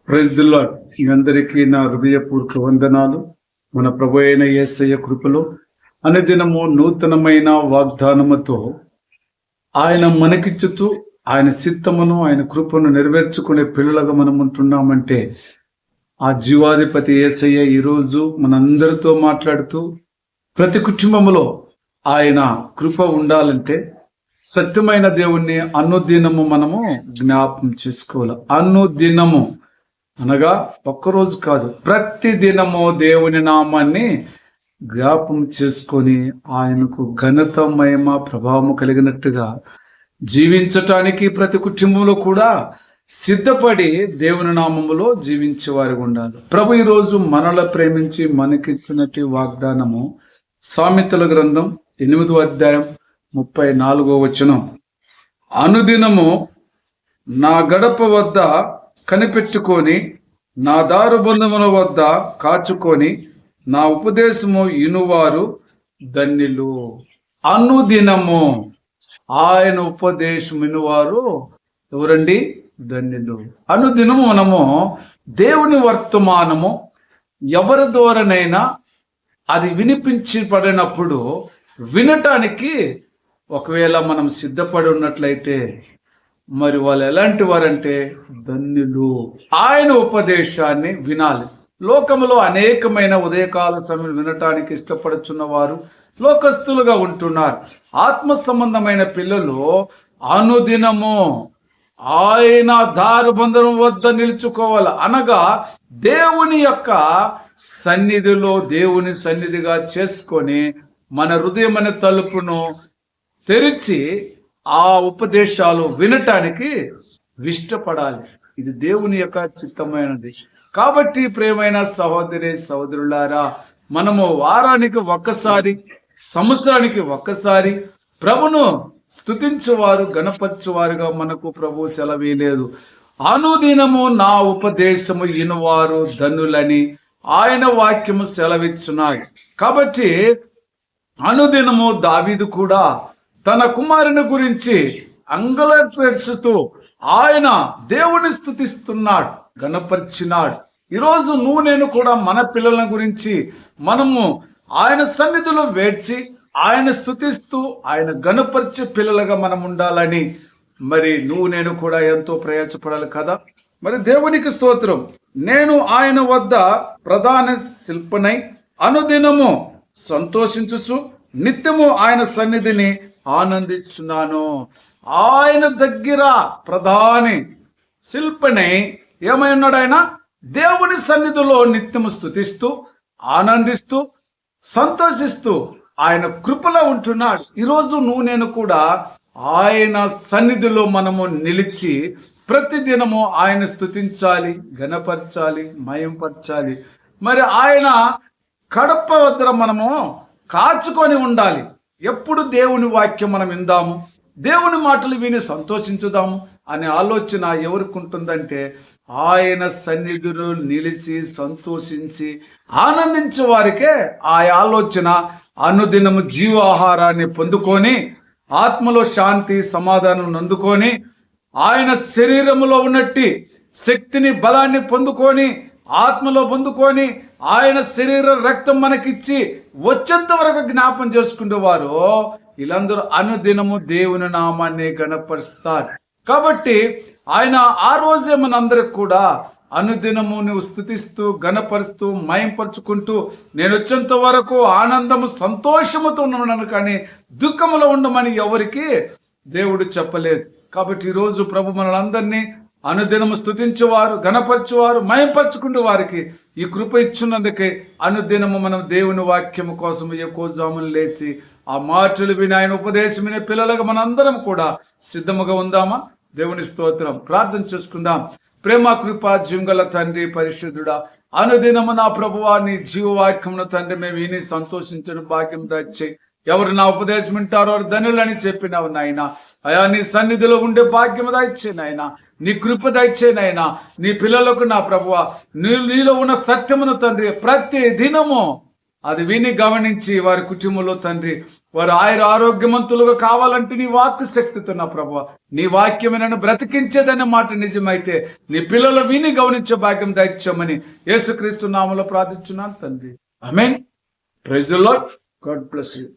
Praise the lord. మీ అందరికీ నా హృదయపూర్వక వందనాలు. మన ప్రభు అయిన యేసయ్య కృపలో అనుదినము నూతనమైన వాగ్దానముతో ఆయన మనకిచ్చుతూ ఆయన చిత్తమును ఆయన కృపను నెరవేర్చుకునే పిల్లలుగా మనం ఉంటున్నామంటే ఆ జీవాధిపతి యేసయ్య ఈరోజు మనందరితో మాట్లాడుతూ ప్రతి కుటుంబంలో ఆయన కృప ఉండాలంటే సత్యమైన దేవుణ్ణి అనుదినము మనము జ్ఞాపం చేసుకోవాలి. అనుదినము అనగా ఒక్కరోజు కాదు, ప్రతి దినము దేవుని నామాన్ని జ్ఞాపం చేసుకొని ఆయనకు ఘనత మహిమ ప్రభావము కలిగినట్టుగా జీవించటానికి ప్రతి కుటుంబంలో కూడా సిద్ధపడి దేవుని నామములో జీవించే వారు ఉండాలి. ప్రభు ఈరోజు మనల ప్రేమించి మనకిచ్చినట్టు వాగ్దానము సామెతల గ్రంథం 8వ అధ్యాయం 34వ వచనం. అనుదినము నా గడప వద్ద కనిపెట్టుకొని నా దారుబంధముల వద్ద కాచుకొని నా ఉపదేశము ఇనువారు ధన్యులు. అనుదినము ఆయన ఉపదేశం ఇనువారు ఎవరండి? ధన్యులు. అనుదినము మనము దేవుని వర్తమానము ఎవరి ద్వారానైనా అది వినిపించబడినప్పుడు వినటానికి ఒకవేళ మనం సిద్ధపడి ఉన్నట్లయితే మరి వాళ్ళు ఎలాంటి వారంటే ధన్యులు. ఆయన ఉపదేశాన్ని వినాలి. లోకములో అనేకమైన ఉదయకాల సమయం వినటానికి ఇష్టపడుచున్న వారు లోకస్తులుగా ఉంటున్నారు. ఆత్మ సంబంధమైన పిల్లలు అనుదినము ఆయన దారుబంధనం వద్ద నిలుచుకోవాలి. అనగా దేవుని యొక్క సన్నిధిలో దేవుని సన్నిధిగా చేసుకొని మన హృదయం అనే తలుపును తెరిచి ఆ ఉపదేశాలు వినటానికి ఇష్టపడాలి. ఇది దేవుని యొక్క చిత్తమైనది. కాబట్టి ప్రియమైన సహోదరి సహోదరులారా, మనము వారానికి ఒక్కసారి, సంవత్సరానికి ఒక్కసారి ప్రభును స్తుతించువారు గణపరచువారుగా మనకు ప్రభు సెలవీలేదు. అనుదినము నా ఉపదేశము ఇనువారు ధన్యులని ఆయన వాక్యము సెలవిచ్చున్నాయి. కాబట్టి అనుదినము దావీదు కూడా తన కుమారుని గురించి అంగలార్చుతూ ఆయన దేవుని స్తుతిస్తున్నాడు, గణపరిచినాడు. ఈరోజు నేను కూడా మన పిల్లల గురించి మనము ఆయన సన్నిధిలో వేడ్చి ఆయన స్తుతిస్తూ ఆయన గణపరిచే పిల్లలుగా మనం ఉండాలని మరి నేను కూడా ఎంతో ప్రయాసపడాలి కదా. మరి దేవునికి స్తోత్రం. నేను ఆయన వద్ద ప్రధాన శిల్పనై అనుదినము సంతోషించుచు నిత్యము ఆయన సన్నిధిని ఆనందించున్నాను. ఆయన దగ్గర ప్రధాని శిల్పనై ఏమై ఉన్నాడు? ఆయన దేవుని సన్నిధిలో నిత్యము స్తుతిస్తూ ఆనందిస్తూ సంతోషిస్తూ ఆయన కృపలో ఉంటున్నాడు. ఈరోజు నేను కూడా ఆయన సన్నిధిలో మనము నిలిచి ప్రతిదినము ఆయన స్తుతించాలి, ఘనపరచాలి, మయంపరచాలి. మరి ఆయన కడప వద్ద మనము కాచుకొని ఉండాలి. ఎప్పుడు దేవుని వాక్యం మనం విందాము, దేవుని మాటలు విని సంతోషించుదాము అనే ఆలోచన ఎవరికి ఉంటుందంటే ఆయన సన్నిధిలో నిలిచి సంతోషించి ఆనందించే వారికే ఆ ఆలోచన. అనుదినము జీవాహారాన్ని పొందుకొని ఆత్మలో శాంతి సమాధానం అందుకొని ఆయన శరీరములో ఉన్నట్టి శక్తిని బలాన్ని పొందుకొని ఆత్మలో పొందుకొని ఆయన శరీర రక్తం మనకిచ్చి వచ్చేంత వరకు జ్ఞాపం చేసుకునేవారు వీళ్ళందరూ అనుదినము దేవుని నామాన్ని గణపరుస్తారు. కాబట్టి ఆయన ఆ రోజే మనందరికి కూడా అనుదినము నువ్వు స్తుతిస్తూ గణపరుస్తూ మయంపరుచుకుంటూ నేను వచ్చేంత వరకు ఆనందము సంతోషముతో ఉన్నాను కానీ దుఃఖములో ఉండమని ఎవరికి దేవుడు చెప్పలేదు. కాబట్టి ఈరోజు ప్రభు మనలందరినీ అనుదినము స్తుతించేవారు గణపరచువారు మయంపరచుకుంటూ వారికి ఈ కృప ఇచ్చున్నందుకే అనుదినము మనం దేవుని వాక్యము కోసం ఎక్కువ జాములు లేచి ఆ మాటలు విని ఆయన ఉపదేశం వినే పిల్లలుగా మనందరం కూడా సిద్ధముగా ఉందామా? దేవుని స్తోత్రం. ప్రార్థన చేసుకుందాం. ప్రేమ కృప జీవంగల తండ్రి పరిశుద్ధుడా, అనుదినము నా ప్రభువా నీ జీవవాక్యమును తండ్రి మేము విని సంతోషించడం భాగ్యం దయచేయి. ఎవరు నా ఉపదేశం వింటారో వారు ధన్యులని చెప్పినావు నాయన. అయా నీ సన్నిధిలో ఉండే భాగ్యము దయచే నాయన, నీ కృప దయచే నాయన. నీ పిల్లలకు నా ప్రభువా నీలో ఉన్న సత్యమును తండ్రి ప్రతి దినము అది విని గమనించి వారి కుటుంబంలో తండ్రి వారు ఆరోగ్యవంతులుగా కావాలంటే నీ వాక్కు శక్తితో నా ప్రభువా, నీ వాక్యమే నన్ను బ్రతికించేదనే మాట నిజమైతే నీ పిల్లలు విని గమనించే భాగ్యం దయచేయమని యేసుక్రీస్తు నామములో ప్రార్థించున్నాను తండ్రి. Amen. Praise the Lord. God bless you.